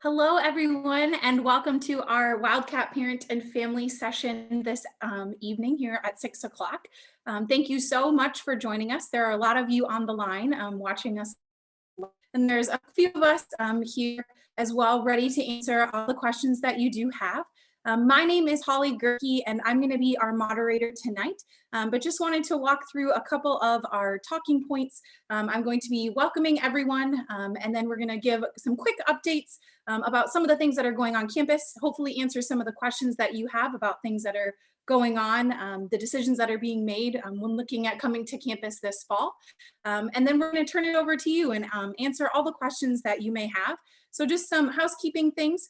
Hello, everyone, and welcome to our Wildcat Parent and Family session this evening here at 6 o'clock. Thank you so much for joining us. There are a lot of you on the line watching us, and there's a few of us here as well, ready to answer all the questions that you do have. My name is Holly Gerke, and I'm going to be our moderator tonight, but just wanted to walk through a couple of our talking points. I'm going to be welcoming everyone, and then we're going to give some quick updates about some of the things that are going on campus, hopefully answer some of the questions that you have about things that are going on, the decisions that are being made when looking at coming to campus this fall. And then we're going to turn it over to you and answer all the questions that you may have. So just some housekeeping things.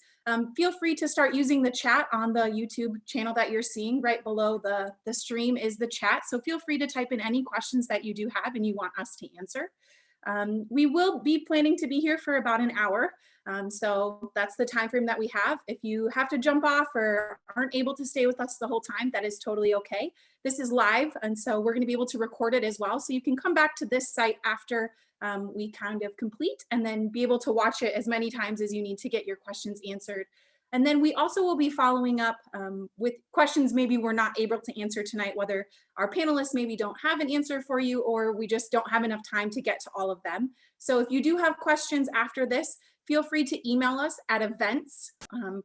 Feel free to start using the chat on the YouTube channel that you're seeing. Right below the stream is the chat. So feel free to type in any questions that you do have and you want us to answer. We will be planning to be here for about an hour. So that's the time frame that we have. If you have to jump off or aren't able to stay with us the whole time, that is totally okay. This is live, and so we're going to be able to record it as well. So you can come back to this site after we kind of complete and then be able to watch it as many times as you need to get your questions answered. And then we also will be following up with questions maybe we're not able to answer tonight, whether our panelists maybe don't have an answer for you or we just don't have enough time to get to all of them. So if you do have questions after this, feel free to email us at events,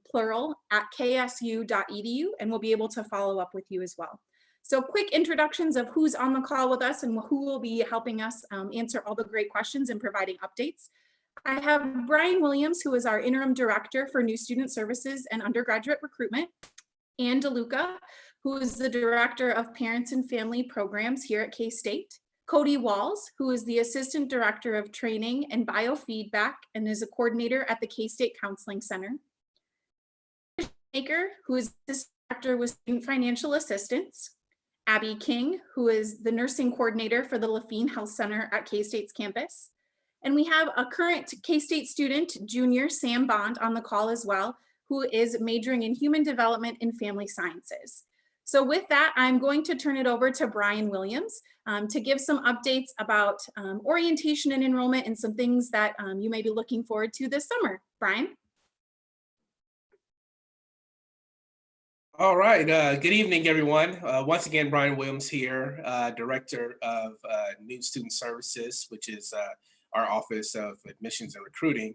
plural, @ksu.edu, and we'll be able to follow up with you as well. So quick introductions of who's on the call with us and who will be helping us answer all the great questions and providing updates. I have Brian Williams, who is our Interim Director for New Student Services and Undergraduate Recruitment, Ann DeLuca, who is the Director of Parents and Family Programs here at K-State, Cody Walls, who is the Assistant Director of Training and Biofeedback and is a coordinator at the K-State Counseling Center, Maker, who is the Director with Student Financial Assistance, Abby King, who is the Nursing Coordinator for the Lafine Health Center at K-State's campus. And we have a current K-State student, junior Sam Bond, on the call as well, who is majoring in Human Development and Family Sciences. So with that, I'm going to turn it over to Brian Williams to give some updates about orientation and enrollment and some things that you may be looking forward to this summer. Brian? All right, good evening, everyone. Once again, Brian Williams here, Director of New Student Services, which is our Office of Admissions and Recruiting.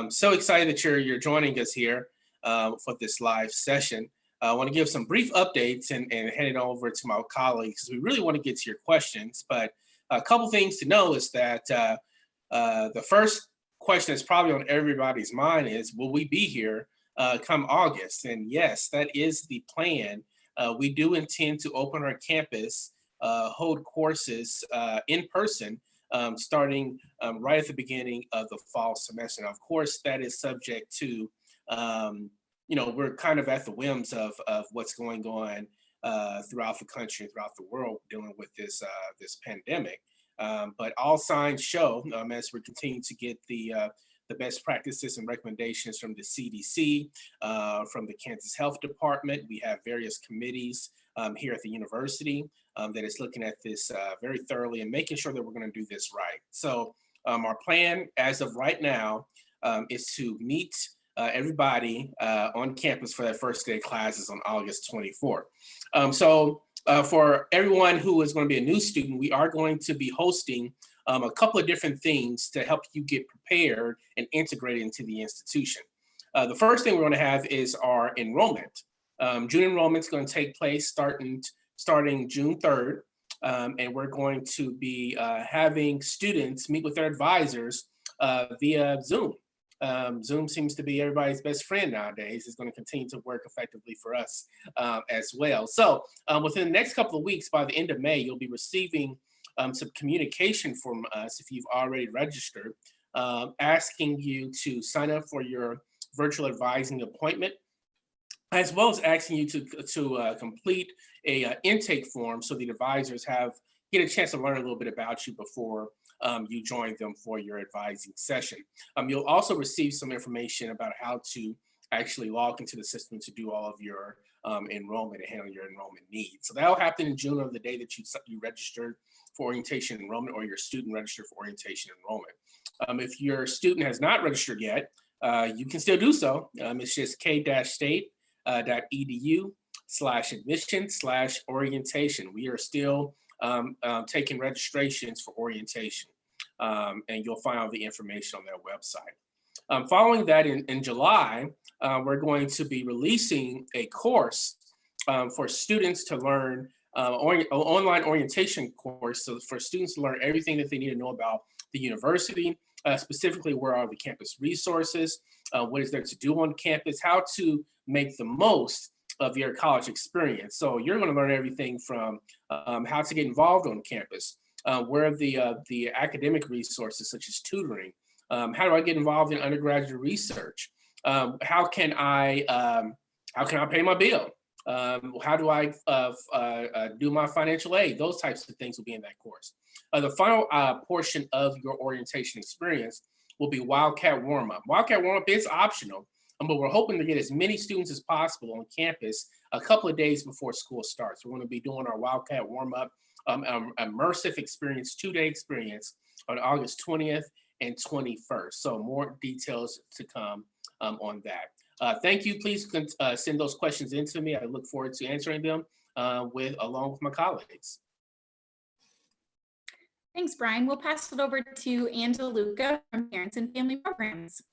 So excited that you're joining us here for this live session. I want to give some brief updates and hand it over to my colleagues. We really want to get to your questions, but a couple things to know is that the first question that's probably on everybody's mind is, will we be here come August? And yes, that is the plan. We do intend to open our campus, hold courses in person, starting right at the beginning of the fall semester. Now, of course, that is subject to, we're kind of at the whims of what's going on throughout the country and throughout the world dealing with this pandemic. But all signs show, as we continue to get the best practices and recommendations from the CDC, from the Kansas Health Department. We have various committees here at the university that is looking at this very thoroughly and making sure that we're going to do this right. So our plan as of right now is to meet everybody on campus for that first day of classes on August 24th. For everyone who is going to be a new student, we are going to be hosting a couple of different things to help you get prepared and integrated into the institution. The first thing we're going to have is our enrollment. June enrollment is going to take place starting June 3rd, and we're going to be having students meet with their advisors via Zoom. Zoom seems to be everybody's best friend nowadays. It's going to continue to work effectively for us as well. So within the next couple of weeks, by the end of May, you'll be receiving some communication from us if you've already registered, asking you to sign up for your virtual advising appointment, as well as asking you to complete a intake form so the advisors get a chance to learn a little bit about you before you join them for your advising session. You'll also receive some information about how to actually log into the system to do all of your enrollment and handle your enrollment needs. So that'll happen in June, on the day that you registered for orientation enrollment, or your student registered for orientation enrollment. If your student has not registered yet, you can still do so. It's just k-state.edu/admission/orientation. We are still taking registrations for orientation, and you'll find all the information on their website. Following that, in July, we're going to be releasing a course for students to learn, online orientation course, so for students to learn everything that they need to know about the university, specifically where are the campus resources, what is there to do on campus, how to make the most of your college experience. So you're going to learn everything from how to get involved on campus, where are the academic resources such as tutoring, how do I get involved in undergraduate research, how can I pay my bill, how do I do my financial aid? Those types of things will be in that course. The final portion of your orientation experience will be Wildcat Warm-Up. Wildcat Warm-Up is optional, but we're hoping to get as many students as possible on campus a couple of days before school starts. We're going to be doing our Wildcat Warm-Up immersive experience, 2-day experience on August 20th and 21st. So more details to come on that. Thank you. Please send those questions in to me. I look forward to answering them along with my colleagues. Thanks, Brian. We'll pass it over to Ann DeLuca from Parents and Family Programs.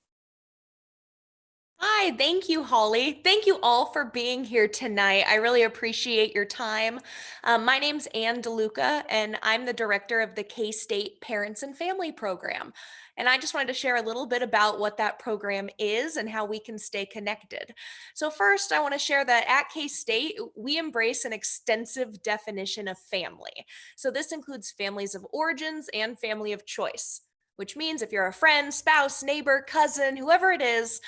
Hi, thank you, Holly. Thank you all for being here tonight. I really appreciate your time. My name's Ann DeLuca, and I'm the director of the K-State Parents and Family Program. And I just wanted to share a little bit about what that program is and how we can stay connected. So first, I want to share that at K-State, we embrace an extensive definition of family. So this includes families of origins and family of choice, which means if you're a friend, spouse, neighbor, cousin, whoever it is,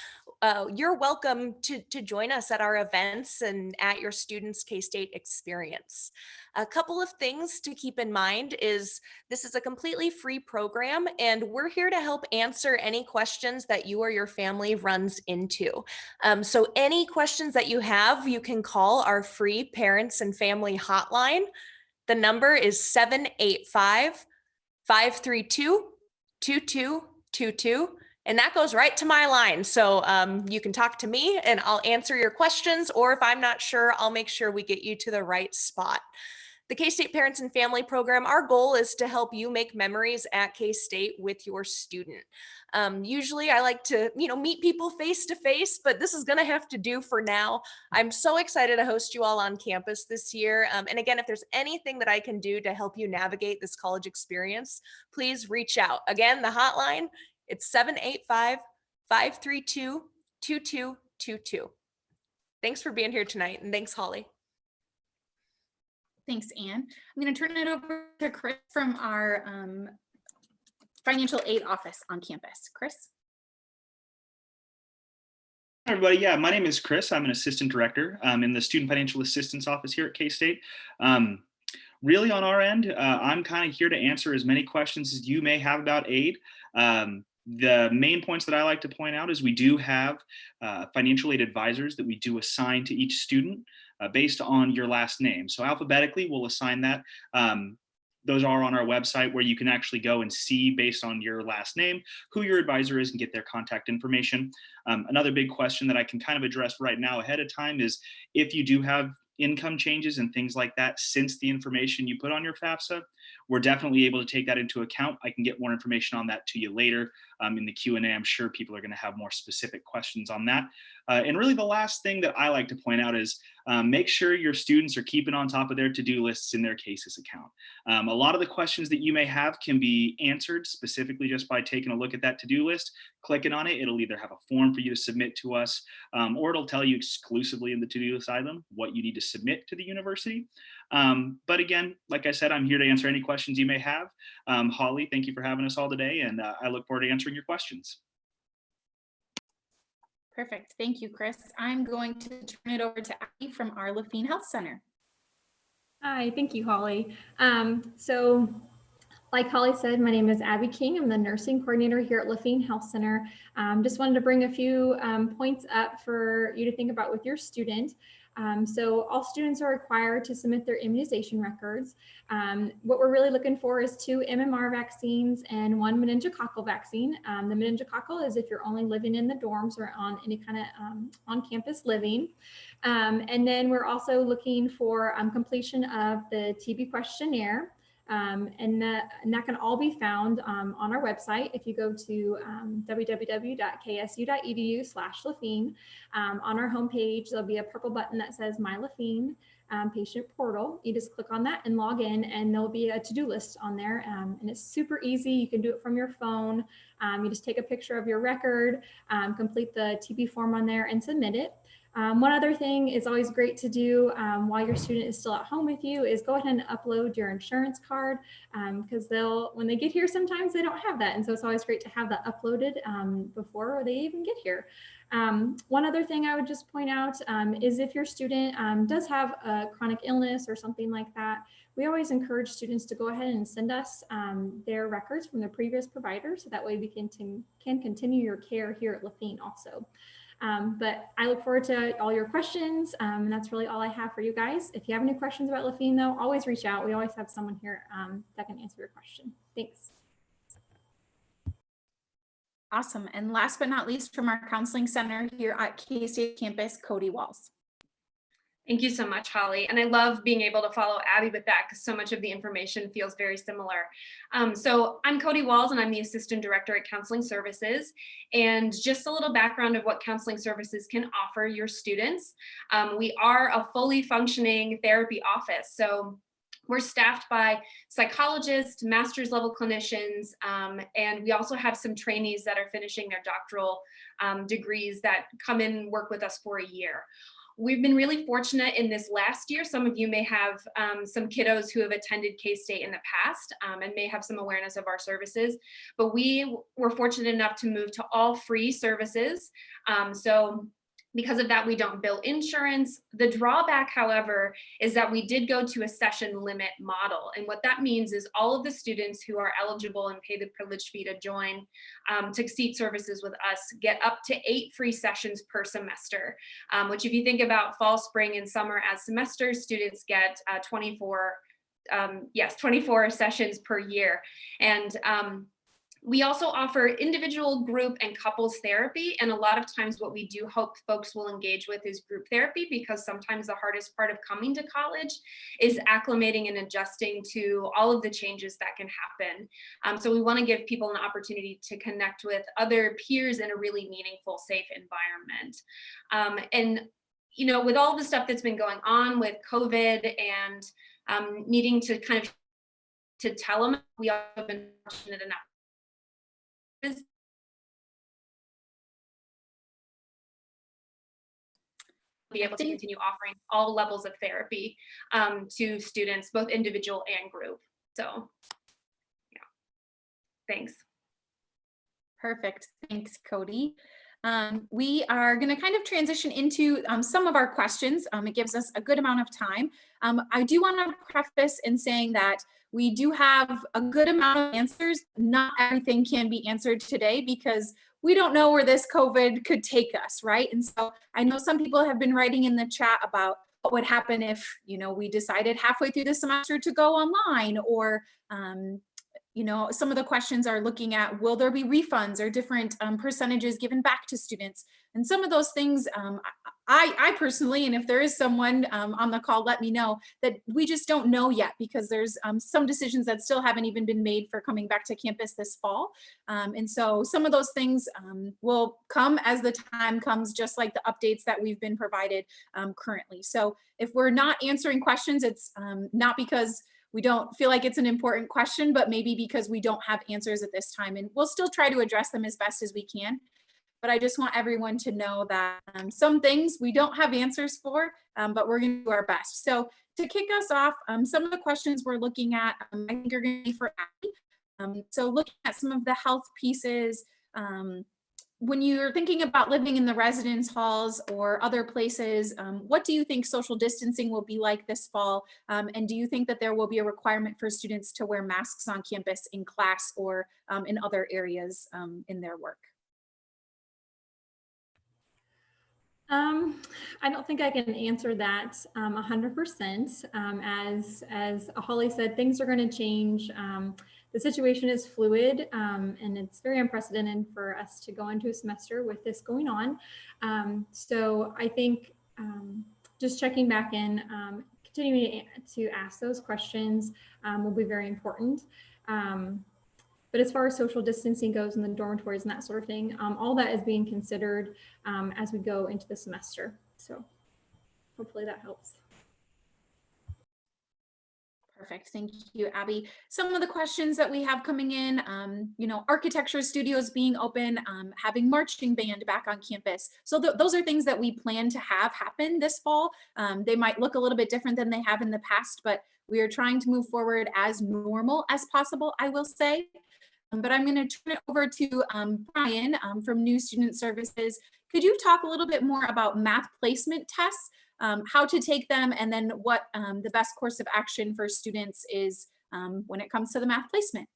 you're welcome to join us at our events and at your students' K-State experience. A couple of things to keep in mind is this is a completely free program, and we're here to help answer any questions that you or your family runs into. So any questions that you have, you can call our free parents and family hotline. The number is 785-532-2222. And that goes right to my line. So you can talk to me and I'll answer your questions, or if I'm not sure, I'll make sure we get you to the right spot. The K-State Parents and Family Program, our goal is to help you make memories at K-State with your student. Usually I like to, meet people face to face, but this is gonna have to do for now. I'm so excited to host you all on campus this year. And again, if there's anything that I can do to help you navigate this college experience, please reach out. Again, the hotline, it's 785-532-2222. Thanks for being here tonight, and thanks, Holly. Thanks, Ann. I'm going to turn it over to Chris from our financial aid office on campus. Chris? Hi, everybody. Yeah, my name is Chris. I'm an assistant director in the Student Financial Assistance Office here at K-State. Really on our end, I'm kind of here to answer as many questions as you may have about aid. The main points that I like to point out is we do have financial aid advisors that we do assign to each student based on your last name. So alphabetically, we'll assign that. Those are on our website where you can actually go and see based on your last name who your advisor is and get their contact information. Another big question that I can kind of address right now ahead of time is if you do have income changes and things like that since the information you put on your FAFSA, we're definitely able to take that into account. I can get more information on that to you later in the Q&A. I'm sure people are going to have more specific questions on that. And really the last thing that I like to point out is make sure your students are keeping on top of their to-do lists in their cases account. A lot of the questions that you may have can be answered specifically just by taking a look at that to-do list, clicking on it. It'll either have a form for you to submit to us, or it'll tell you exclusively in the to-do list item what you need to submit to the university. But again, like I said, I'm here to answer any questions you may have. Holly, thank you for having us all today, and I look forward to answering your questions. Perfect. Thank you, Chris. I'm going to turn it over to Abby from our Lafine Health Center. Hi, thank you, Holly. So like Holly said, my name is Abby King. I'm the nursing coordinator here at Lafine Health Center. Just wanted to bring a few points up for you to think about with your student. So all students are required to submit their immunization records. What we're really looking for is 2 MMR vaccines and 1 meningococcal vaccine. The meningococcal is if you're only living in the dorms or on any kind of on-campus living. And then we're also looking for completion of the TB questionnaire. And that can all be found on our website. If you go to www.ksu.edu/Lafine, on our homepage, there'll be a purple button that says My Lafine Patient Portal. You just click on that and log in, and there'll be a to-do list on there. And it's super easy. You can do it from your phone. You just take a picture of your record, complete the TB form on there, and submit it. One other thing is always great to do while your student is still at home with you is go ahead and upload your insurance card, because when they get here, sometimes they don't have that. And so it's always great to have that uploaded before they even get here. One other thing I would just point out is if your student does have a chronic illness or something like that, we always encourage students to go ahead and send us their records from their previous provider, so that way we can continue your care here at Lafine also. But I look forward to all your questions, and that's really all I have for you guys. If you have any questions about Lafine, though, always reach out. We always have someone here that can answer your question. Thanks. Awesome. And last but not least, from our counseling center here at K-State campus, Cody Walls. Thank you so much, Holly. And I love being able to follow Abby with that, because so much of the information feels very similar. So I'm Cody Walls, and I'm the Assistant Director at Counseling Services. And just a little background of what Counseling Services can offer your students. We are a fully functioning therapy office. So we're staffed by psychologists, master's level clinicians, and we also have some trainees that are finishing their doctoral degrees that come in and work with us for a year. We've been really fortunate in this last year. Some of you may have some kiddos who have attended K-State in the past and may have some awareness of our services, but we were fortunate enough to move to all free services. So because of that, we don't bill insurance. The drawback, however, is that we did go to a session limit model. And what that means is all of the students who are eligible and pay the privilege fee to join to seat services with us get up to 8 free sessions per semester, which if you think about fall, spring, and summer as semesters, students get 24 sessions per year. And we also offer individual, group, and couples therapy. And a lot of times what we do hope folks will engage with is group therapy, because sometimes the hardest part of coming to college is acclimating and adjusting to all of the changes that can happen. So we want to give people an opportunity to connect with other peers in a really meaningful, safe environment. And you know, with all the stuff that's been going on with COVID and needing to kind of to tell them, we have been fortunate enough be able to continue offering all levels of therapy to students, both individual and group. So yeah, thanks. Perfect. Thanks, Cody. We are going to kind of transition into some of our questions. It gives us a good amount of time. I do want to preface in saying that we do have a good amount of answers. Not everything can be answered today because we don't know where this COVID could take us, right? And so I know some people have been writing in the chat about what would happen if, you know, we decided halfway through the semester to go online, or you know, some of the questions are looking at, will there be refunds or different percentages given back to students? And some of those things, I personally, and if there is someone on the call, let me know, that we just don't know yet, because there's some decisions that still haven't even been made for coming back to campus this fall. And so some of those things will come as the time comes, just like the updates that we've been provided currently. So if we're not answering questions, it's not because we don't feel like it's an important question, but maybe because we don't have answers at this time, and we'll still try to address them as best as we can. But I just want everyone to know that some things we don't have answers for, but we're going to do our best. So to kick us off, some of the questions we're looking at, I think are going to be for Abby. So looking at some of the health pieces, when you're thinking about living in the residence halls or other places, what do you think social distancing will be like this fall? And do you think that there will be a requirement for students to wear masks on campus in class or in other areas in their work? I don't think I can answer that 100%. As Holly said, things are going to change. The situation is fluid, and it's very unprecedented for us to go into a semester with this going on. So I think just checking back in, continuing to ask those questions will be very important. But as far as social distancing goes in the dormitories and that sort of thing, all that is being considered as we go into the semester. So hopefully that helps. Perfect. Thank you, Abby. Some of the questions that we have coming in, architecture studios being open, having marching band back on campus. So those are things that we plan to have happen this fall. They might look a little bit different than they have in the past, but we are trying to move forward as normal as possible, I will say. But I'm going to turn it over to Brian from New Student Services. Could you talk a little bit more about math placement tests, how to take them, and then what the best course of action for students is when it comes to the math placement?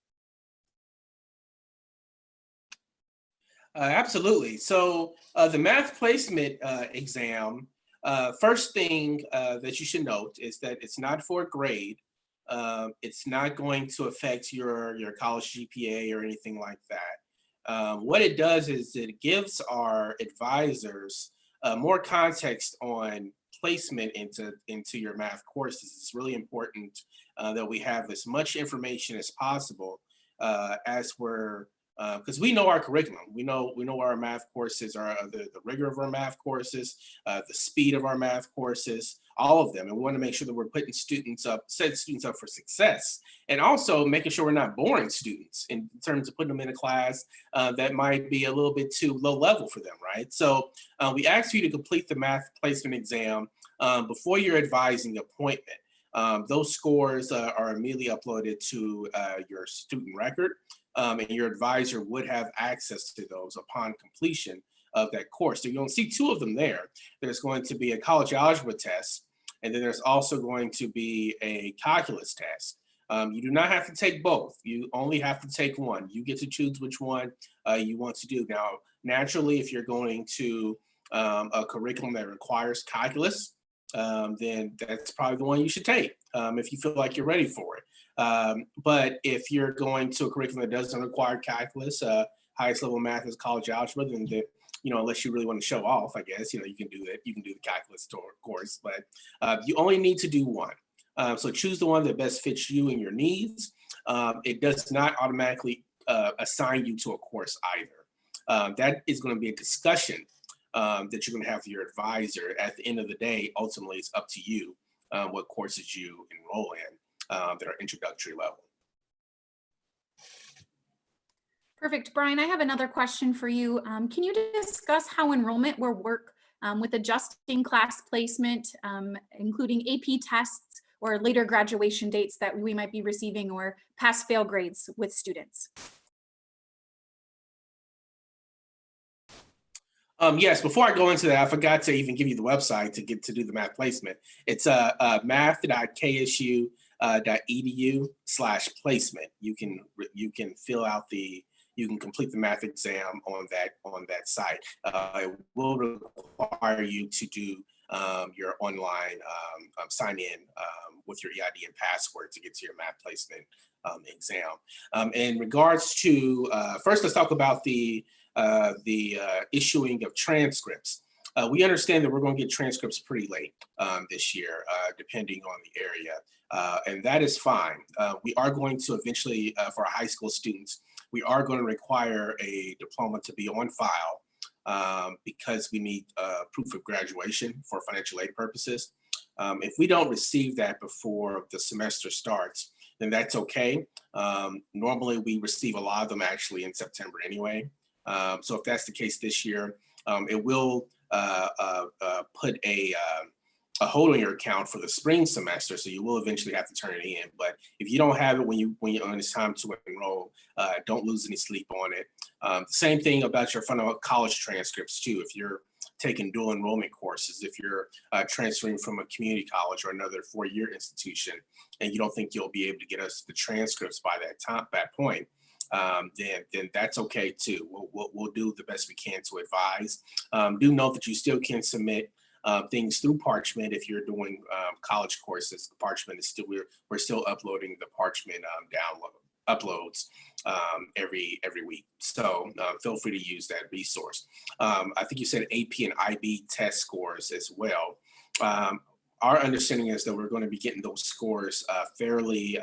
Absolutely. So the math placement exam, first thing that you should note is that it's not for a grade. It's not going to affect your college GPA or anything like that. What it does is it gives our advisors more context on placement into your math courses. It's really important that we have as much information as possible as we're because we know our curriculum. We know our math courses are the rigor of our math courses, the speed of our math courses, all of them. And we want to make sure that we're putting setting students up for success, and also making sure we're not boring students in terms of putting them in a class that might be a little bit too low level for them, right? So we ask you to complete the math placement exam before your advising appointment. Those scores are immediately uploaded to your student record. And your advisor would have access to those upon completion of that course. So you'll see two of them there. There's going to be a college algebra test, and then there's also going to be a calculus test. You do not have to take both. You only have to take one. You get to choose which one you want to do. Now, naturally, if you're going to a curriculum that requires calculus, then that's probably the one you should take if you feel like you're ready for it. But if you're going to a curriculum that doesn't require calculus, highest level math is college algebra, then unless you really want to show off, I guess, you can do it. You can do the calculus course, but you only need to do one. So choose the one that best fits you and your needs. It does not automatically assign you to a course either. That is going to be a discussion that you're going to have with your advisor. At the end of the day, ultimately, it's up to you what courses you enroll in that are introductory level. Perfect. Brian, I have another question for you. Can you discuss how enrollment will work with adjusting class placement, including AP tests or later graduation dates that we might be receiving, or pass-fail grades with students? Yes, before I go into that, I forgot to even give you the website to do the math placement. It's math.ksu.edu/placement. You can complete the math exam on that site. It will require you to do your online sign in with your EID and password to get to your math placement exam. In regards to first, let's talk about the issuing of transcripts. We understand that we're going to get transcripts pretty late this year, depending on the area, and that is fine. We are going to eventually, for our high school students, we are going to require a diploma to be on file because we need proof of graduation for financial aid purposes. If we don't receive that before the semester starts, then that's okay. Normally, we receive a lot of them actually in September anyway. So if that's the case this year, it will put a hold on your account for the spring semester, so you will eventually have to turn it in. But if you don't have it when it's time to enroll, don't lose any sleep on it. Same thing about your final college transcripts too. If you're taking dual enrollment courses, if you're transferring from a community college or another four-year institution, and you don't think you'll be able to get us the transcripts by that point, then that's okay too. We'll do the best we can to advise. Do note that you still can submit things through Parchment if you're doing college courses. Parchment is still, we're still uploading the Parchment uploads every week. So feel free to use that resource. I think you said AP and IB test scores as well. Our understanding is that we're going to be getting those scores fairly,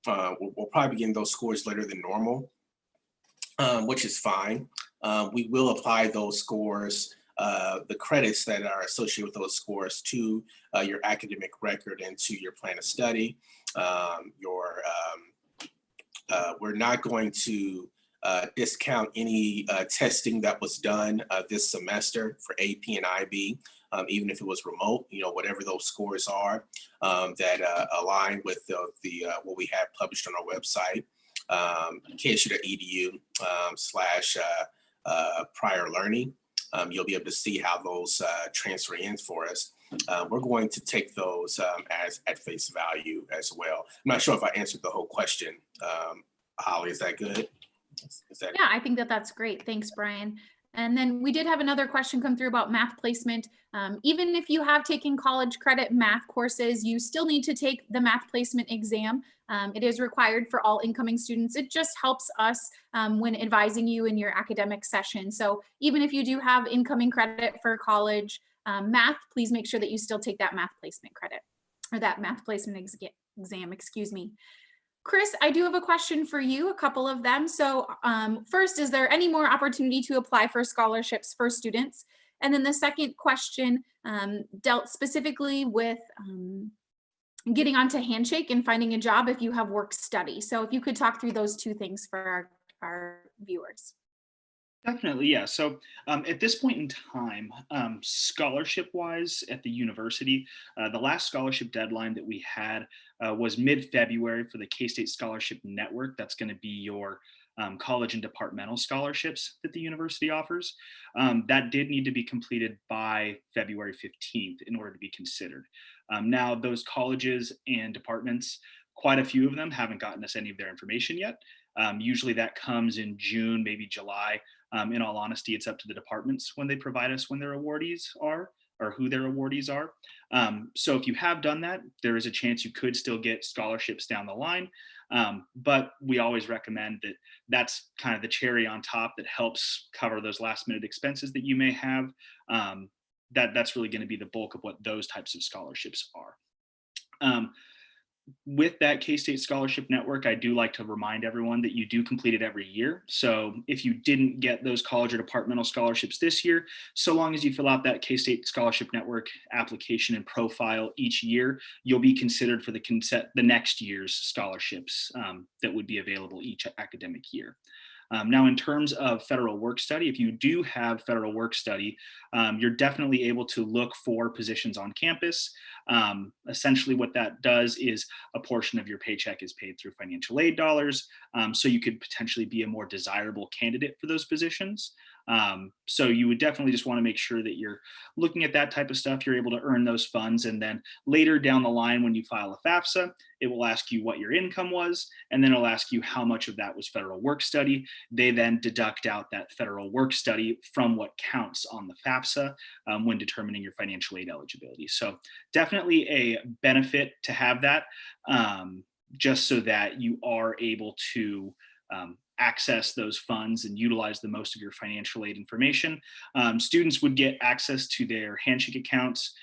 we'll probably be getting those scores later than normal, which is fine. We will apply those scores, the credits that are associated with those scores to your academic record and to your plan of study. We're not going to discount any testing that was done this semester for AP and IB, even if it was remote, whatever those scores are that align with what we have published on our website, ksu.edu / prior learning. You'll be able to see how those transfer in for us. We're going to take those as at face value as well. I'm not sure if I answered the whole question. Holly, is that good? Yeah, I think that's great. Thanks, Brian. And then we did have another question come through about math placement. Even if you have taken college credit math courses, you still need to take the math placement exam. It is required for all incoming students. It just helps us when advising you in your academic session. So even if you do have incoming credit for college math, please make sure that you still take that math placement credit, or that math placement exam, excuse me. Chris, I do have a question for you, a couple of them. So first, is there any more opportunity to apply for scholarships for students? And then the second question dealt specifically with getting onto Handshake and finding a job if you have work study. So if you could talk through those two things for our viewers. Definitely, yeah. So at this point in time, scholarship-wise at the university, the last scholarship deadline that we had was mid-February for the K-State Scholarship Network. That's going to be your college and departmental scholarships that the university offers. That did need to be completed by February 15th in order to be considered. Now, those colleges and departments, quite a few of them haven't gotten us any of their information yet. Usually that comes in June, maybe July. In all honesty, it's up to the departments when they provide us when their awardees are, or who their awardees are. So if you have done that, there is a chance you could still get scholarships down the line. But we always recommend that that's kind of the cherry on top that helps cover those last minute expenses that you may have. That's really going to be the bulk of what those types of scholarships are. With that K-State Scholarship Network, I do like to remind everyone that you do complete it every year. So if you didn't get those college or departmental scholarships this year, so long as you fill out that K-State Scholarship Network application and profile each year, you'll be considered for the next year's scholarships that would be available each academic year. Now, in terms of federal work study, if you do have federal work study, you're definitely able to look for positions on campus. Essentially what that does is a portion of your paycheck is paid through financial aid dollars. So you could potentially be a more desirable candidate for those positions. So you would definitely just want to make sure that you're looking at that type of stuff. You're able to earn those funds. And then later down the line, when you file a FAFSA, it will ask you what your income was, and then it'll ask you how much of that was federal work study. They then deduct out that federal work study from what counts on the FAFSA when determining your financial aid eligibility. So definitely a benefit to have that, just so that you are able to access those funds and utilize the most of your financial aid information. Students would get access to their Handshake accounts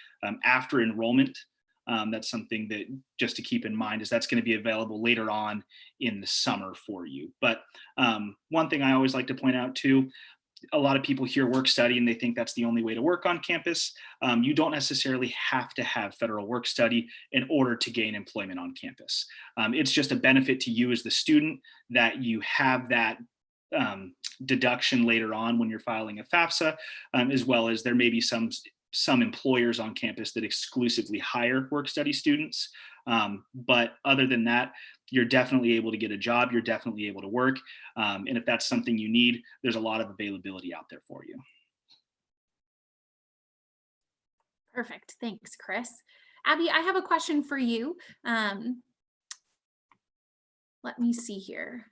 after enrollment. That's something that just to keep in mind is that's going to be available later on in the summer for you. But one thing I always like to point out too, a lot of people hear work study and they think that's the only way to work on campus. You don't necessarily have to have federal work study in order to gain employment on campus. It's just a benefit to you as the student that you have that deduction later on when you're filing a FAFSA, as well as there may be some employers on campus that exclusively hire work study students. But other than that, you're definitely able to get a job, you're definitely able to work. And if that's something you need, there's a lot of availability out there for you. Perfect. Thanks, Chris. Abby, I have a question for you. Let me see here.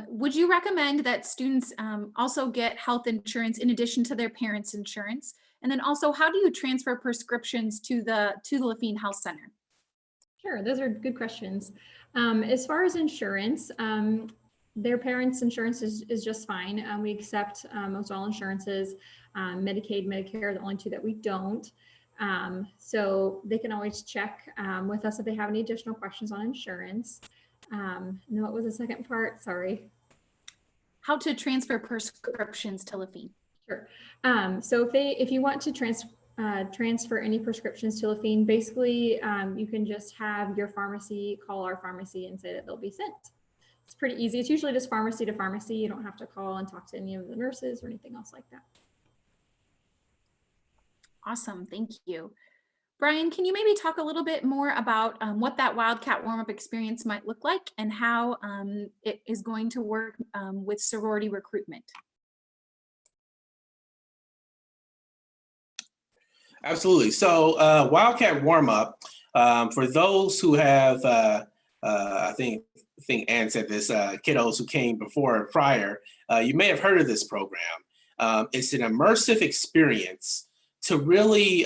Would you recommend that students also get health insurance in addition to their parents' insurance? And then also, how do you transfer prescriptions to the Lafine Health Center? Sure, those are good questions. As far as insurance, their parents' insurance is just fine. We accept most all insurances. Medicaid, Medicare are the only two that we don't. So they can always check with us if they have any additional questions on insurance. And then what was the second part? Sorry. How to transfer prescriptions to Lafine? Sure. So if you want to transfer any prescriptions to Lafine, basically you can just have your pharmacy call our pharmacy and say that they'll be sent. It's pretty easy. It's usually just pharmacy to pharmacy. You don't have to call and talk to any of the nurses or anything else like that. Awesome, thank you. Brian, can you maybe talk a little bit more about what that Wildcat warm-up experience might look like and how it is going to work with sorority recruitment? Absolutely. So Wildcat warm-up, for those who have, I think Ann said this, kiddos who came before or prior, you may have heard of this program. It's an immersive experience to really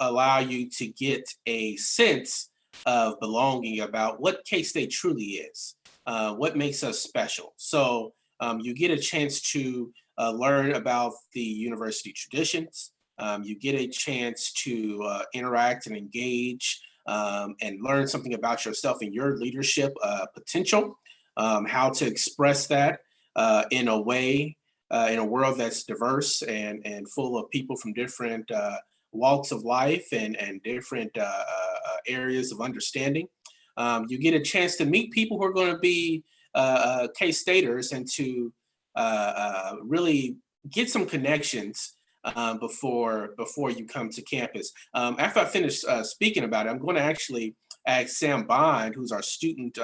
allow you to get a sense of belonging about what K-State truly is, what makes us special. So you get a chance to learn about the university traditions. You get a chance to interact and engage and learn something about yourself and your leadership potential, how to express that in a way, in a world that's diverse and full of people from different walks of life and different areas of understanding. You get a chance to meet people who are going to be K-Staters and to really get some connections before you come to campus. After I finish speaking about it, I'm going to actually ask Sam Bond, who's our student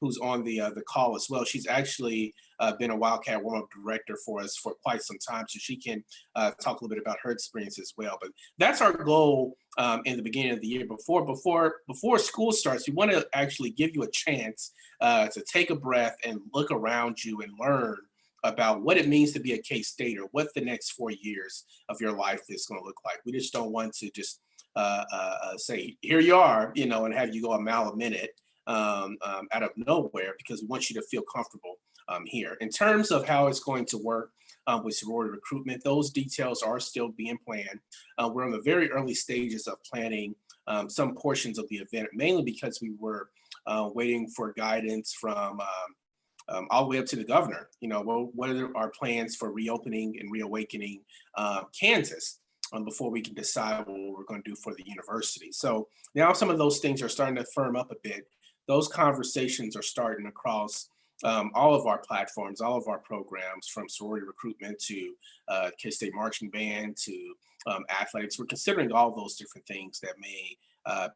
who's on the call as well. She's actually been a Wildcat warm-up director for us for quite some time, so she can talk a little bit about her experience as well. But that's our goal in the beginning of the year. Before school starts, we want to actually give you a chance to take a breath and look around you and learn about what it means to be a K-Stater, what the next 4 years of your life is going to look like. We just don't want to just say, here you are, and have you go a mile a minute out of nowhere, because we want you to feel comfortable here. In terms of how it's going to work with sorority recruitment, those details are still being planned. We're in the very early stages of planning some portions of the event, mainly because we were waiting for guidance from all the way up to the governor. What are our plans for reopening and reawakening Kansas before we can decide what we're going to do for the university. So now some of those things are starting to firm up a bit. Those conversations are starting across all of our platforms, all of our programs, from sorority recruitment to K-State marching band to athletics. We're considering all those different things that may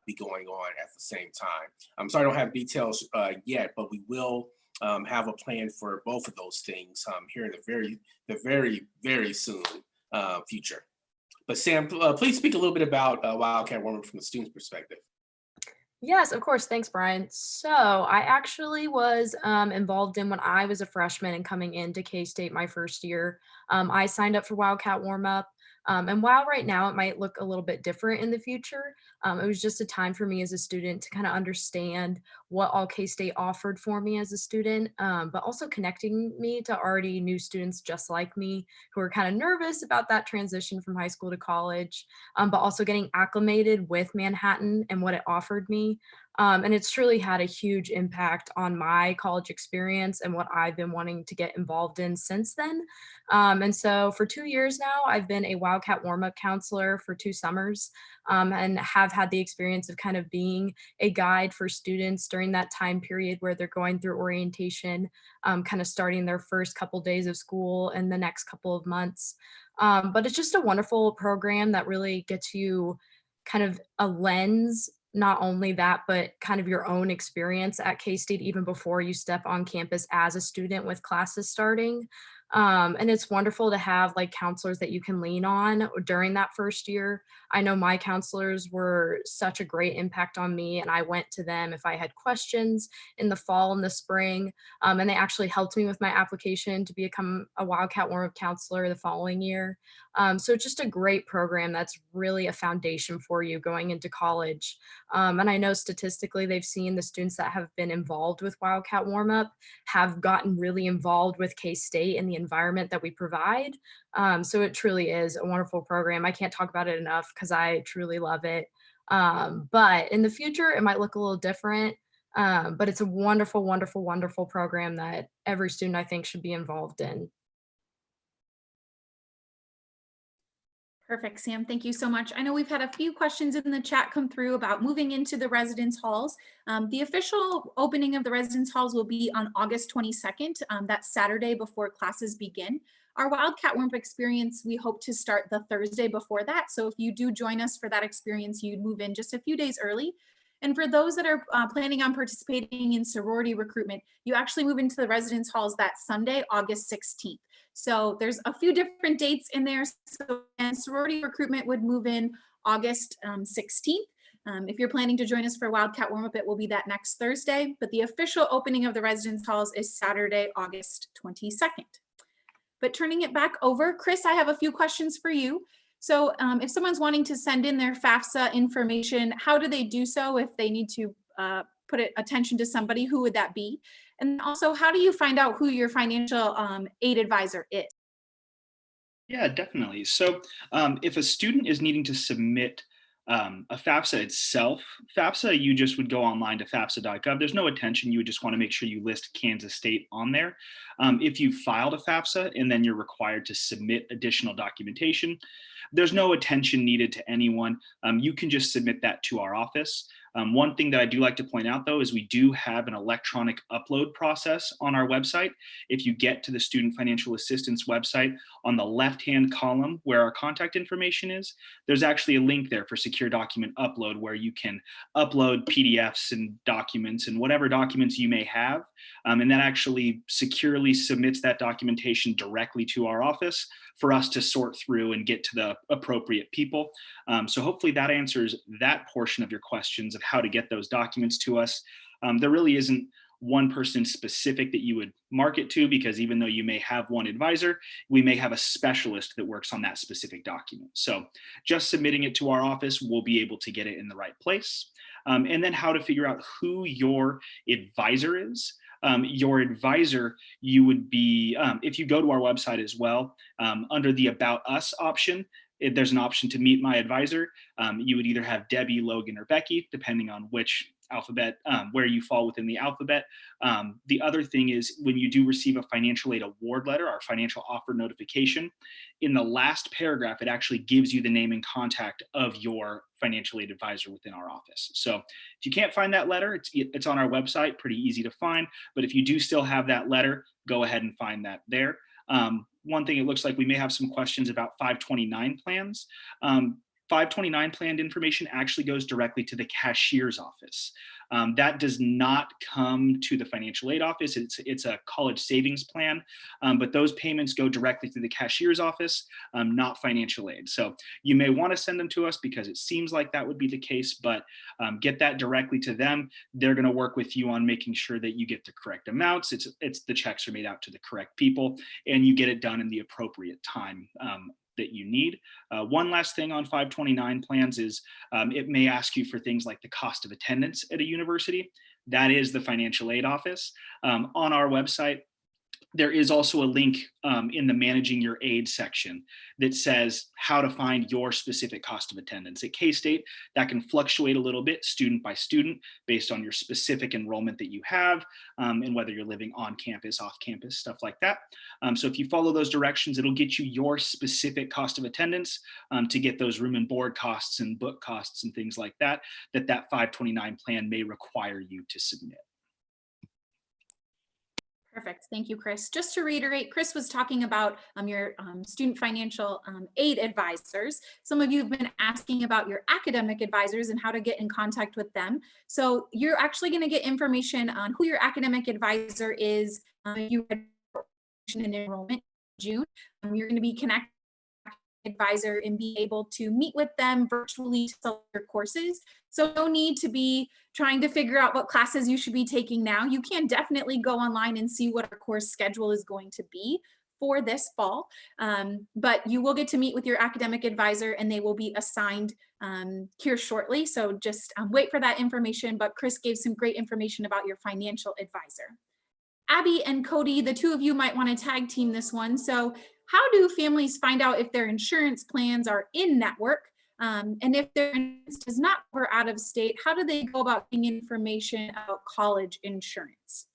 be going on at the same time. So I don't have details yet, but we will have a plan for both of those things here in the very soon future. But Sam, please speak a little bit about Wildcat warm-up from the student's perspective. Yes, of course. Thanks, Brian. So I actually was involved in when I was a freshman and coming into K-State my first year. I signed up for Wildcat warm-up. And while right now it might look a little bit different in the future, it was just a time for me as a student to kind of understand what all K-State offered for me as a student, but also connecting me to already new students just like me who were kind of nervous about that transition from high school to college, but also getting acclimated with Manhattan and what it offered me. And it's truly had a huge impact on my college experience and what I've been wanting to get involved in since then. And so for 2 years now, I've been a Wildcat warm-up counselor for 2 summers, and have had the experience of kind of being a guide for students during that time period where they're going through orientation, kind of starting their first couple days of school in the next couple of months. But it's just a wonderful program that really gets you kind of a lens, not only that, but kind of your own experience at K-State even before you step on campus as a student with classes starting. And it's wonderful to have like counselors that you can lean on during that first year. I know my counselors were such a great impact on me, and I went to them if I had questions in the fall and the spring. And they actually helped me with my application to become a Wildcat warm-up counselor the following year. So it's just a great program that's really a foundation for you going into college. And I know statistically they've seen the students that have been involved with Wildcat warm-up have gotten really involved with K-State and the environment that we provide. So it truly is a wonderful program. I can't talk about it enough because I truly love it. But in the future, it might look a little different. But it's a wonderful, wonderful, wonderful program that every student I think should be involved in. Perfect, Sam. Thank you so much. I know we've had a few questions in the chat come through about moving into the residence halls. The official opening of the residence halls will be on August 22nd. That's Saturday before classes begin. Our Wildcat Warm-Up experience, we hope to start the Thursday before that. So if you do join us for that experience, you'd move in just a few days early. And for those that are planning on participating in sorority recruitment, you actually move into the residence halls that Sunday, August 16th. So there's a few different dates in there. So, and sorority recruitment would move in August 16th. If you're planning to join us for Wildcat Warm-Up, it will be that next Thursday, but the official opening of the residence halls is Saturday, August 22nd. But turning it back over, Chris, I have a few questions for you. So if someone's wanting to send in their FAFSA information, how do they do so if they need to put attention to somebody? Who would that be? And also, how do you find out who your financial aid advisor is? Yeah, definitely. So if a student is needing to submit a FAFSA itself, FAFSA, you just would go online to fafsa.gov. There's no attention. You would just want to make sure you list Kansas State on there. If you filed a FAFSA and then you're required to submit additional documentation, there's no attention needed to anyone. You can just submit that to our office. One thing that I do like to point out, though, is we do have an electronic upload process on our website. If you get to the Student Financial Assistance website, on the left-hand column where our contact information is, there's actually a link there for secure document upload where you can upload PDFs and documents and whatever documents you may have. And that actually securely submits that documentation directly to our office for us to sort through and get to the appropriate people. So hopefully that answers that portion of your questions of how to get those documents to us. There really isn't one person specific that you would market to, because even though you may have one advisor, we may have a specialist that works on that specific document. So just submitting it to our office, we'll be able to get it in the right place. And then how to figure out who your advisor is. Your advisor, you would be, if you go to our website as well, under the About Us option, there's an option to meet my advisor. You would either have Debbie, Logan, or Becky, depending on which alphabet, where you fall within the alphabet. The other thing is when you do receive a financial aid award letter, our financial offer notification, in the last paragraph, it actually gives you the name and contact of your financial aid advisor within our office. So if you can't find that letter, it's on our website, pretty easy to find. But if you do still have that letter, go ahead and find that there. One thing, it looks like we may have some questions about 529 plans. 529 planned information actually goes directly to the cashier's office. That does not come to the financial aid office. It's a college savings plan, but those payments go directly to the cashier's office, not financial aid. So you may want to send them to us because it seems like that would be the case, but get that directly to them. They're going to work with you on making sure that you get the correct amounts. It's the checks are made out to the correct people, and you get it done in the appropriate time that you need. One last thing on 529 plans is it may ask you for things like the cost of attendance at a university. That is the financial aid office. On our website, there is also a link in the managing your aid section that says how to find your specific cost of attendance. At K-State, that can fluctuate a little bit student by student based on your specific enrollment that you have and whether you're living on campus, off campus, stuff like that. So if you follow those directions, it'll get you your specific cost of attendance to get those room and board costs and book costs and things like that, that 529 plan may require you to submit. Perfect. Thank you, Chris. Just to reiterate, Chris was talking about your student financial aid advisors. Some of you have been asking about your academic advisors and how to get in contact with them. So you're actually going to get information on who your academic advisor is. You read an enrollment. June. You're going to be connected advisor and be able to meet with them virtually to sell your courses. So no need to be trying to figure out what classes you should be taking now. You can definitely go online and see what our course schedule is going to be for this fall. But you will get to meet with your academic advisor and they will be assigned here shortly. So just wait for that information. But Chris gave some great information about your financial advisor. Abby and Cody, the two of you might want to tag team this one. So how do families find out if their insurance plans are in network? And if their insurance does not cover out of state, how do they go about getting information about college insurance?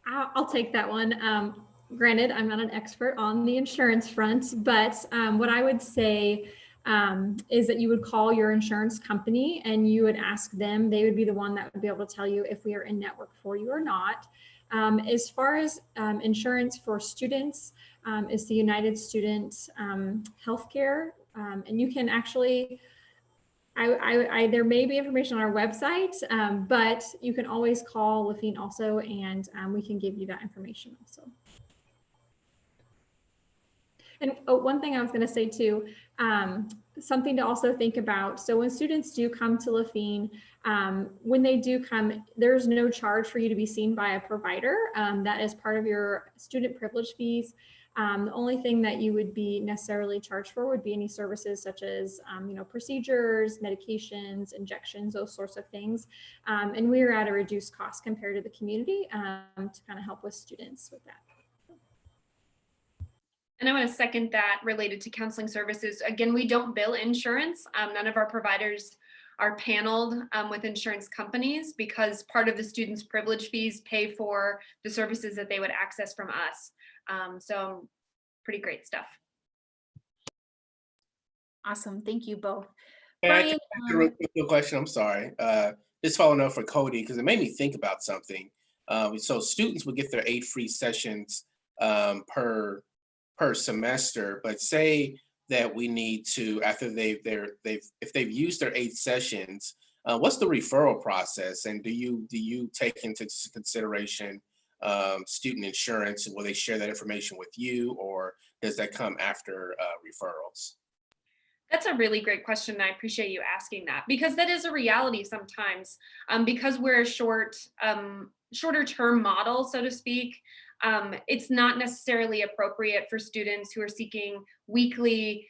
I'll take that one. Granted, I'm not an expert on the insurance front, but what I would say is that you would call your insurance company and you would ask them. They would be the one that would be able to tell you if we are in network for you or not. As far as insurance for students, is the United Student Healthcare, and you can actually. There may be information on our website, but you can always call Lafine also, and we can give you that information also. And one thing I was going to say too, something to also think about. So when students do come to Lafine, when they do come, there's no charge for you to be seen by a provider. That is part of your student privilege fees. The only thing that you would be necessarily charged for would be any services such as, procedures, medications, injections, those sorts of things. And we are at a reduced cost compared to the community to kind of help with students with that. And I want to second that related to counseling services. Again, we don't bill insurance. None of our providers are paneled with insurance companies because part of the students' privilege fees pay for the services that they would access from us. So pretty great stuff. Awesome. Thank you both. Brian, Brian, a question. I'm sorry. Just following up for Cody because it made me think about something. So students would get their 8 free sessions per semester, but say that we need to, after if they've used their 8 sessions, what's the referral process? And do you take into consideration student insurance? Will they share that information with you, or does that come after referrals? That's a really great question. And I appreciate you asking that because that is a reality sometimes. Because we're a shorter term model, so to speak, it's not necessarily appropriate for students who are seeking weekly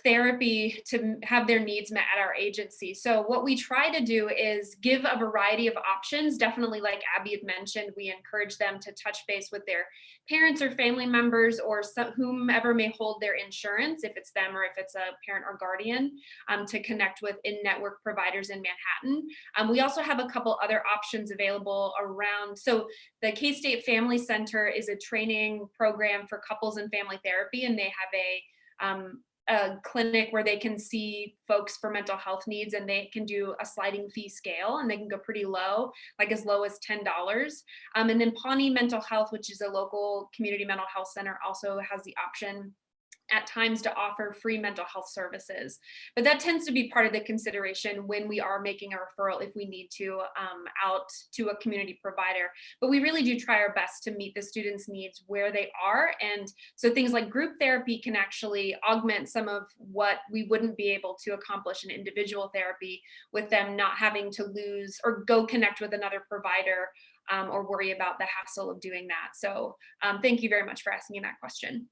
therapy to have their needs met at our agency. So what we try to do is give a variety of options. Definitely, like Abby had mentioned, we encourage them to touch base with their parents or family members or whomever may hold their insurance, if it's them or if it's a parent or guardian, to connect with in-network providers in Manhattan. We also have a couple other options available around. So the K-State Family Center is a training program for couples and family therapy, and they have a clinic where they can see folks for mental health needs, and they can do a sliding fee scale, and they can go pretty low, like as low as $10. And then Pawnee Mental Health, which is a local community mental health center, also has the option at times to offer free mental health services. But that tends to be part of the consideration when we are making a referral, if we need to, out to a community provider. But we really do try our best to meet the students' needs where they are. And so things like group therapy can actually augment some of what we wouldn't be able to accomplish in individual therapy, with them not having to lose or go connect with another provider or worry about the hassle of doing that. So thank you very much for asking that question.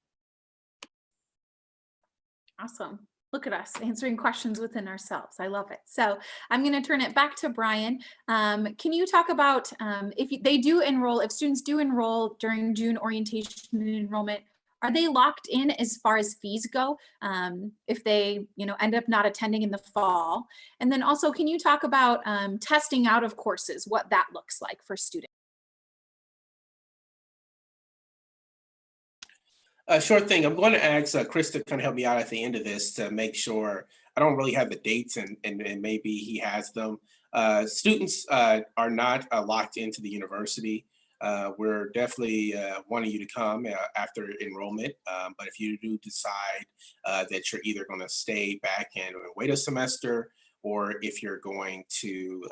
awesome. Look at us answering questions within ourselves. I love it. So I'm going to turn it back to Brian. Can you talk about if students do enroll during June orientation and enrollment, are they locked in as far as fees go if they end up not attending in the fall? And then also, can you talk about testing out of courses, what that looks like for students? Sure thing. I'm going to ask Chris to kind of help me out at the end of this to make sure. I don't really have the dates, and maybe he has them. Students are not locked into the university. We're definitely wanting you to come after enrollment. But if you do decide that you're either going to stay back and wait a semester, or if you're going to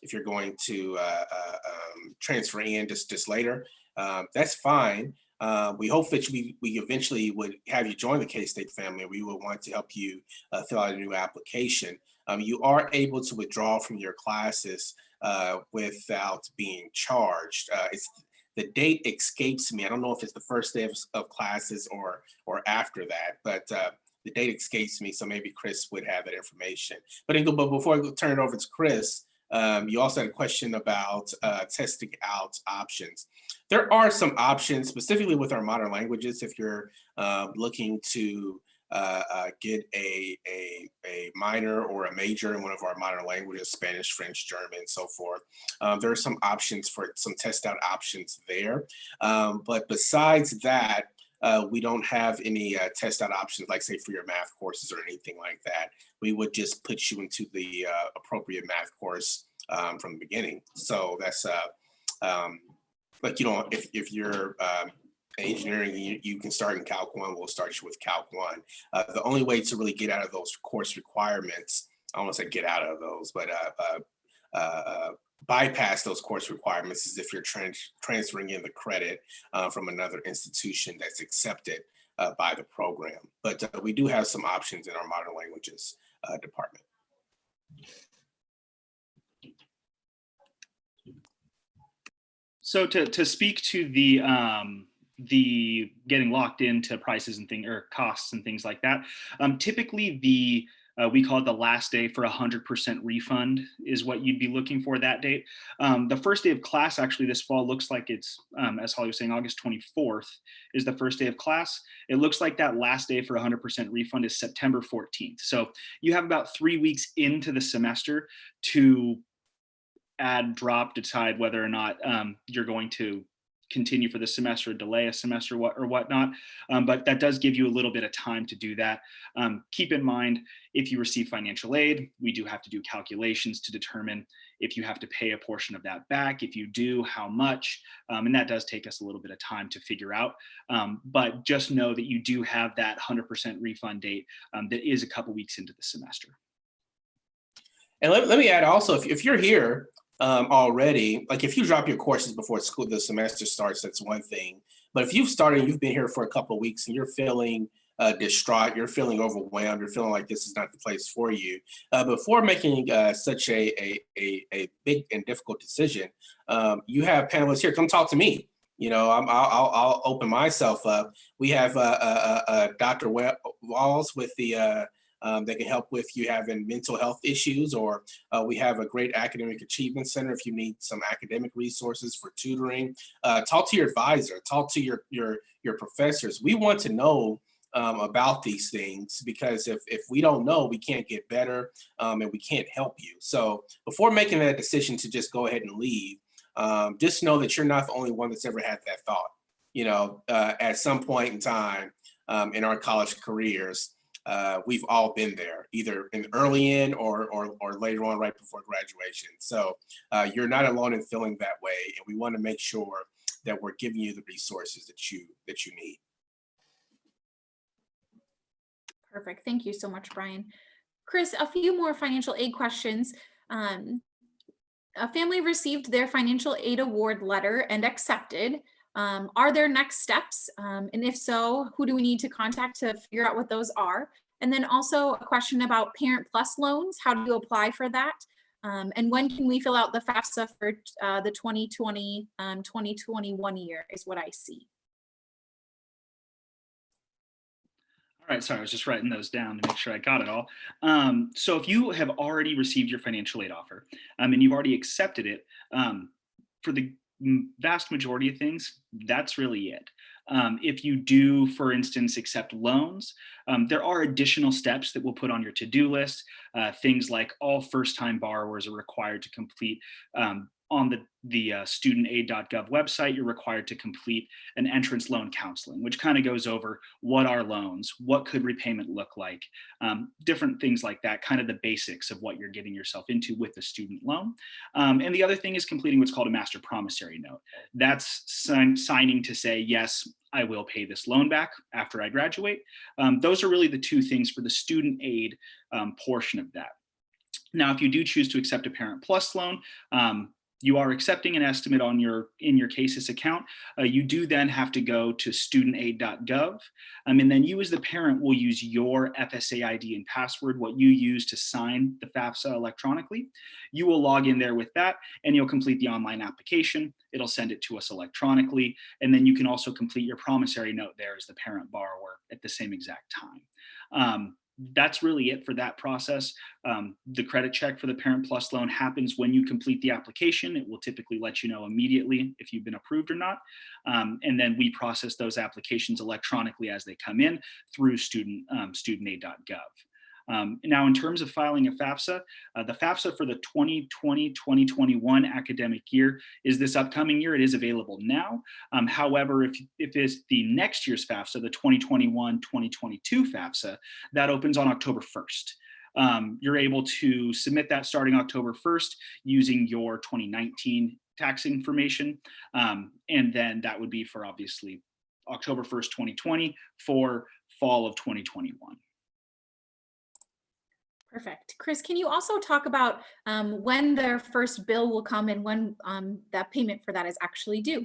if you're going to transfer in just later, that's fine. We hope that we eventually would have you join the K-State family. We would want to help you fill out a new application. You are able to withdraw from your classes without being charged. The date escapes me. I don't know if it's the first day of classes or after that, but the date escapes me. So maybe Chris would have that information. But before I turn it over to Chris, you also had a question about testing out options. There are some options, specifically with our modern languages. If you're looking to get a minor or a major in one of our modern languages, Spanish, French, German, so forth. There are some options for some test out options there. But besides that, we don't have any test out options, like say for your math courses or anything like that. We would just put you into the appropriate math course from the beginning. So that's like, you know, if you're engineering, you can start in Calc 1, we'll start you with Calc 1. The only way to really get out of those course requirements, I don't want to say get out of those, but bypass those course requirements is if you're transferring in the credit from another institution that's accepted by the program. But we do have some options in our modern languages department. So to speak to the getting locked into prices and things or costs and things like that, typically we call it the last day for 100% refund is what you'd be looking for that date. The first day of class actually this fall looks like it's, as Holly was saying, August 24th is the first day of class. It looks like that last day for 100% refund is September 14th. So you have about 3 weeks into the semester to add, drop, decide whether or not you're going to continue for the semester, delay a semester, or whatnot. But that does give you a little bit of time to do that. Keep in mind, if you receive financial aid, we do have to do calculations to determine if you have to pay a portion of that back. If you do, how much? And that does take us a little bit of time to figure out. But just know that you do have that 100% refund date that is a couple weeks into the semester. And let me add also, if you're here already, like if you drop your courses before the semester starts, that's one thing. But if you've started, you've been here for a couple of weeks and you're feeling distraught, you're feeling overwhelmed, you're feeling like this is not the place for you. Before making such a big and difficult decision, you have panelists here. Come talk to me. You know, I'll open myself up. We have Dr. Walls with the that can help with you having mental health issues, or we have a great academic achievement center if you need some academic resources for tutoring. Talk to your advisor, talk to your professors. We want to know about these things, because if we don't know, we can't get better and we can't help you. So before making that decision to just go ahead and leave, just know that you're not the only one that's ever had that thought. You know, at some point in time in our college careers, we've all been there, either in early in or later on right before graduation. So you're not alone in feeling that way, and we want to make sure that we're giving you the resources that you need. Perfect. Thank you so much, Brian. Chris, a few more financial aid questions. A family received their financial aid award letter and accepted. Are there next steps? And if so, who do we need to contact to figure out what those are? And then also a question about Parent Plus loans. How do you apply for that? And when can we fill out the FAFSA for the 2020-2021 year is what I see. All right, sorry, I was just writing those down to make sure I got it all. So if you have already received your financial aid offer and you've already accepted it, for the vast majority of things, that's really it. If you do, for instance, accept loans, there are additional steps that we'll put on your to-do list. Things like all first-time borrowers are required to complete on the studentaid.gov website, you're required to complete an entrance loan counseling, which kind of goes over what are loans, what could repayment look like, different things like that, kind of the basics of what you're getting yourself into with a student loan. And the other thing is completing what's called a master promissory note. That's signing to say, yes, I will pay this loan back after I graduate. Those are really the two things for the student aid portion of that. Now, if you do choose to accept a Parent Plus loan, you are accepting an estimate on in your CASES account. You do then have to go to studentaid.gov, and then you as the parent will use your FSA ID and password, what you use to sign the FAFSA electronically. You will log in there with that, and you'll complete the online application. It'll send it to us electronically, and then you can also complete your promissory note there as the parent borrower at the same exact time. That's really it for that process. The credit check for the Parent Plus loan happens when you complete the application. It will typically let you know immediately if you've been approved or not. And then we process those applications electronically as they come in through studentaid.gov. Now, in terms of filing a FAFSA, the FAFSA for the 2020-2021 academic year is this upcoming year. It is available now. However, if it's the next year's FAFSA, the 2021-2022 FAFSA, that opens on October 1st. You're able to submit that starting October 1st using your 2019 tax information. And then that would be for obviously October 1st, 2020 for fall of 2021. Perfect. Chris, can you also talk about when their first bill will come and when that payment for that is actually due?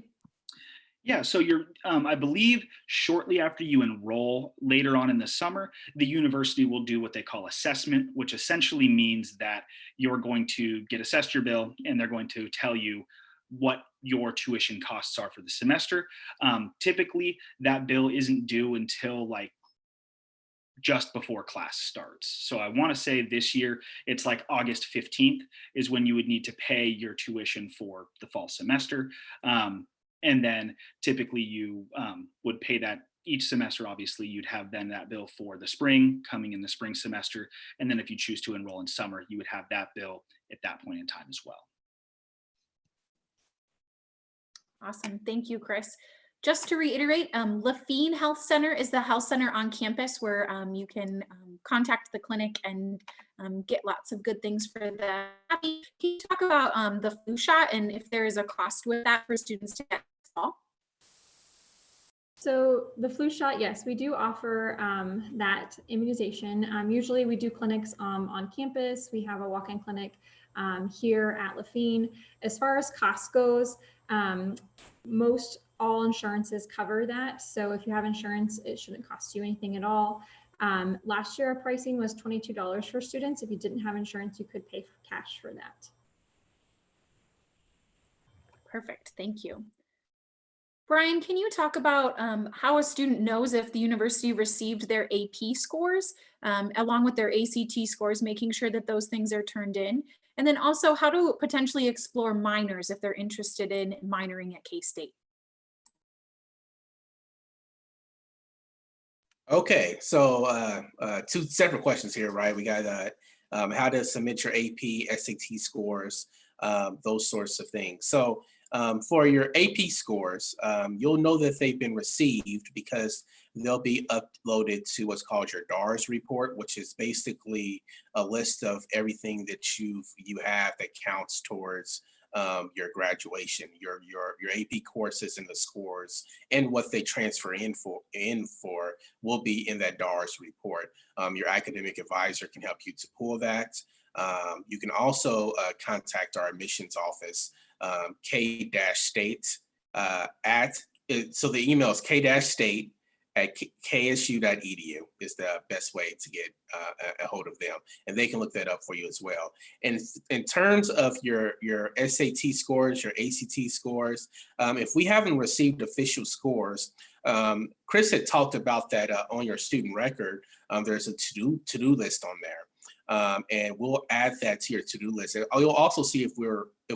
Yeah, so I believe shortly after you enroll later on in the summer, the university will do what they call assessment, which essentially means that you're going to get assessed your bill and they're going to tell you what your tuition costs are for the semester. Typically, that bill isn't due until like just before class starts. So I want to say this year, it's like August 15th is when you would need to pay your tuition for the fall semester. And then typically you would pay that each semester. Obviously, you'd have then that bill for the spring coming in the spring semester. And then if you choose to enroll in summer, you would have that bill at that point in time as well. Awesome. Thank you, Chris. Just to reiterate, Lafine Health Center is the health center on campus where you can contact the clinic and get lots of good things for them. Can you talk about the flu shot and if there is a cost with that for students to get this fall? So the flu shot, yes, we do offer that immunization. Usually we do clinics on campus. We have a walk-in clinic here at Lafine. As far as cost goes, most all insurances cover that. So if you have insurance, it shouldn't cost you anything at all. Last year, our pricing was $22 for students. If you didn't have insurance, you could pay cash for that. Perfect. Thank you. Brian, can you talk about how a student knows if the university received their AP scores along with their ACT scores, making sure that those things are turned in? And then also how to potentially explore minors if they're interested in minoring at K-State? Okay, so two separate questions here, right? We got how to submit your AP, SAT scores, those sorts of things. So for your AP scores, you'll know that they've been received because they'll be uploaded to what's called your DARS report, which is basically a list of everything that you have that counts towards your graduation, your AP courses and the scores and what they transfer in for will be in that DARS report. Your academic advisor can help you to pull that. You can also contact our admissions office, k-state so the email is k-state at ksu.edu is the best way to get a hold of them, and they can look that up for you as well. And in terms of your SAT scores, your ACT scores, if we haven't received official scores, Chris had talked about that on your student record. There's a to-do list on there. And we'll add that to your to-do list. You'll also see if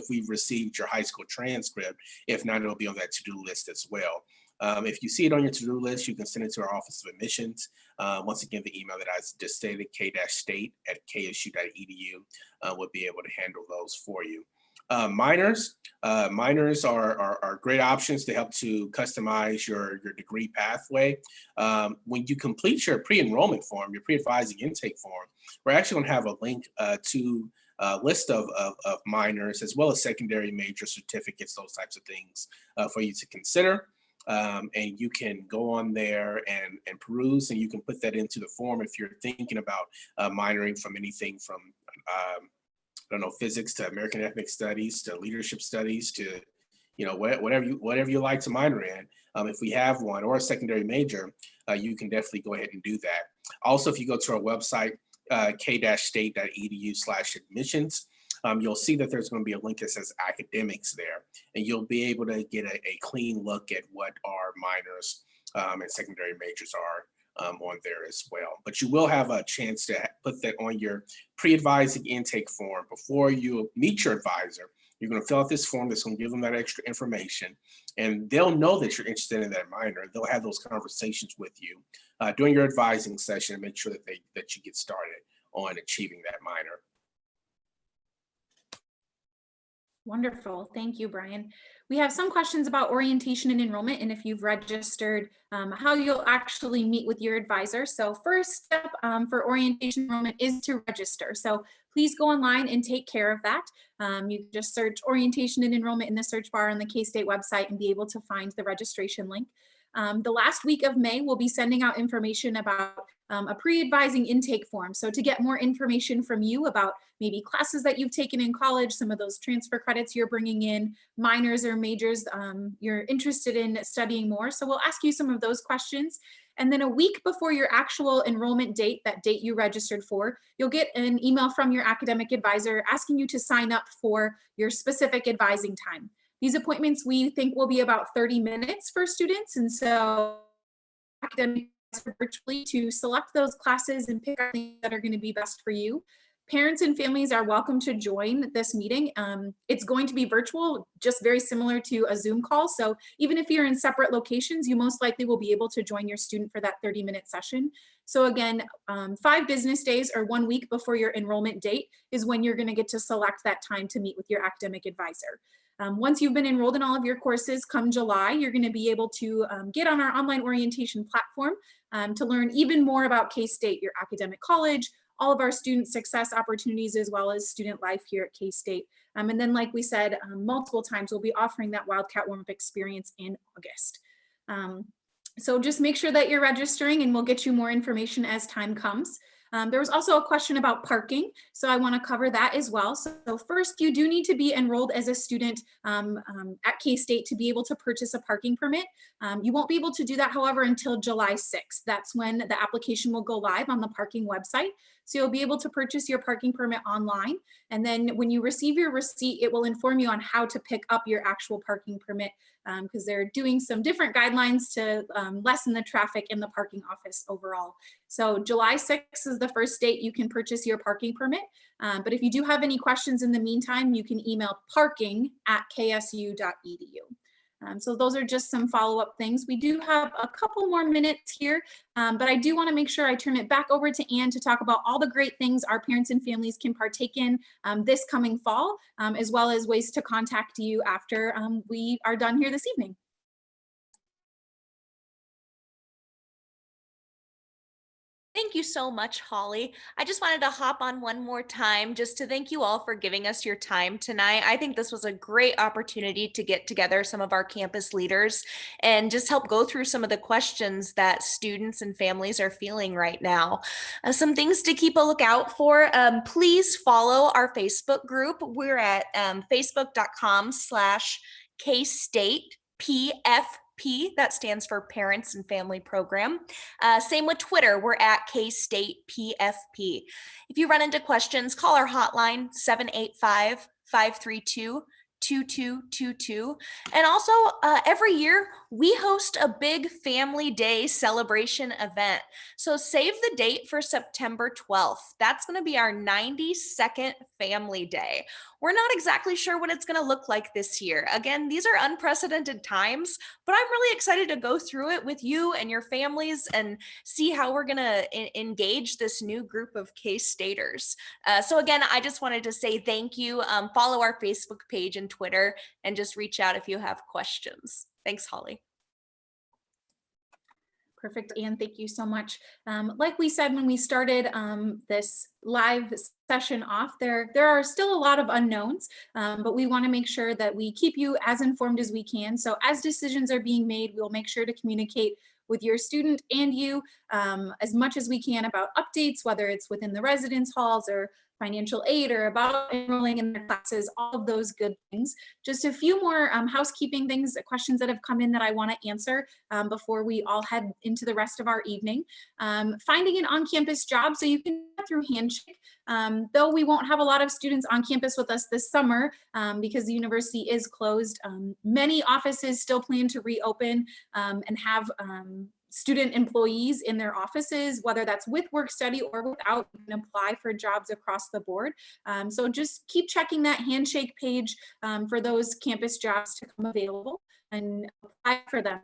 we've received your high school transcript. If not, it'll be on that to-do list as well. If you see it on your to-do list, you can send it to our Office of Admissions. Once again, the email that I just stated, k-state at ksu.edu, would be able to handle those for you. Minors are great options to help to customize your degree pathway. When you complete your pre-enrollment form, your pre-advising intake form, we're actually going to have a link to a list of minors as well as secondary major certificates, those types of things for you to consider. And you can go on there and peruse, and you can put that into the form if you're thinking about minoring from anything from don't know, physics to American Ethnic Studies to leadership studies to, you know, whatever you like to minor in. If we have one or a secondary major, you can definitely go ahead and do that. Also, if you go to our website, k-state.edu/admissions, you'll see that there's going to be a link that says academics there, and you'll be able to get a clean look at what our minors and secondary majors are on there as well. But you will have a chance to put that on your pre-advising intake form before you meet your advisor. You're going to fill out this form that's going to give them that extra information, and they'll know that you're interested in that minor. They'll have those conversations with you during your advising session and make sure that you get started on achieving that minor. Wonderful. Thank you, Brian. We have some questions about orientation and enrollment, and if you've registered, how you'll actually meet with your advisor. So first step for orientation enrollment is to register. So please go online and take care of that. You can just search orientation and enrollment in the search bar on the K-State website and be able to find the registration link. The last week of May, we'll be sending out information about a pre-advising intake form. So to get more information from you about maybe classes that you've taken in college, some of those transfer credits you're bringing in, minors or majors you're interested in studying more. So we'll ask you some of those questions. And then a week before your actual enrollment date, that date you registered for, you'll get an email from your academic advisor asking you to sign up for your specific advising time. These appointments we think will be about 30 minutes for students. And so academic virtually to select those classes and pick up things that are going to be best for you. Parents and families are welcome to join this meeting. It's going to be virtual, just very similar to a Zoom call. So even if you're in separate locations, you most likely will be able to join your student for that 30-minute session. So again, 5 business days or 1 week before your enrollment date is when you're going to get to select that time to meet with your academic advisor. Once you've been enrolled in all of your courses, come July, you're going to be able to get on our online orientation platform to learn even more about K-State, your academic college, all of our student success opportunities, as well as student life here at K-State. And then, like we said, multiple times, we'll be offering that Wildcat warm-up experience in August. So just make sure that you're registering, and we'll get you more information as time comes. There was also a question about parking, so I want to cover that as well. So first, you do need to be enrolled as a student at K-State to be able to purchase a parking permit. You won't be able to do that, however, until July 6th. That's when the application will go live on the parking website. So you'll be able to purchase your parking permit online. And then when you receive your receipt, it will inform you on how to pick up your actual parking permit, because they're doing some different guidelines to lessen the traffic in the parking office overall. So July 6th is the first date you can purchase your parking permit. But if you do have any questions in the meantime, you can email parking@ksu.edu. So those are just some follow-up things. We do have a couple more minutes here, but I do want to make sure I turn it back over to Ann to talk about all the great things our parents and families can partake in this coming fall, as well as ways to contact you after we are done here this evening. Thank you so much, Holly. I just wanted to hop on one more time just to thank you all for giving us your time tonight. I think this was a great opportunity to get together some of our campus leaders and just help go through some of the questions that students and families are feeling right now. Some things to keep a lookout for. Please follow our Facebook group. We're at facebook.com/KStatePFP. That stands for Parents and Family Program. Same with Twitter, we're at KStatePFP. If you run into questions, call our hotline 785-532-2222. And also every year we host a big family day celebration event. So save the date for September 12th. That's going to be our 92nd family day. We're not exactly sure what it's going to look like this year. Again, these are unprecedented times, but I'm really excited to go through it with you and your families and see how we're going to engage this new group of K-Staters. So again, I just wanted to say thank you. Follow our Facebook page and Twitter, and just reach out if you have questions. Thanks, Holly. Perfect, Ann, thank you so much. Like we said when we started this live session off, there are still a lot of unknowns, but we want to make sure that we keep you as informed as we can. So as decisions are being made, we'll make sure to communicate with your student and you as much as we can about updates, whether it's within the residence halls or financial aid or about enrolling in their classes, all of those good things. Just a few more housekeeping things, questions that have come in that I want to answer before we all head into the rest of our evening. Finding an on-campus job, so you can do that through Handshake. Though we won't have a lot of students on campus with us this summer because the university is closed, many offices still plan to reopen and have student employees in their offices, whether that's with work study or without. You can apply for jobs across the board. So just keep checking that Handshake page for those campus jobs to come available and apply for them.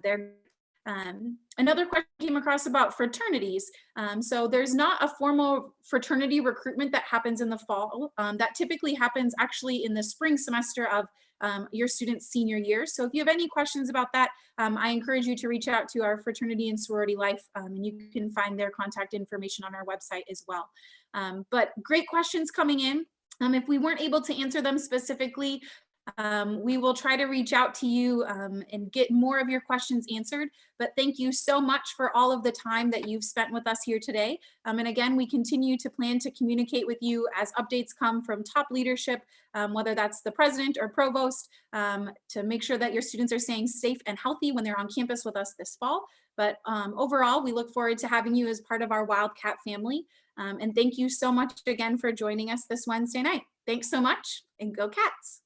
Another question came across about fraternities. So there's not a formal fraternity recruitment that happens in the fall. That typically happens actually in the spring semester of your student's senior year. So if you have any questions about that, I encourage you to reach out to our Fraternity and Sorority Life, and you can find their contact information on our website as well. But great questions coming in. If we weren't able to answer them specifically, we will try to reach out to you and get more of your questions answered. But thank you so much for all of the time that you've spent with us here today. And again, we continue to plan to communicate with you as updates come from top leadership, whether that's the president or provost, to make sure that your students are staying safe and healthy when they're on campus with us this fall. But overall, we look forward to having you as part of our Wildcat family. And thank you so much again for joining us this Wednesday night. Thanks so much, and go Cats.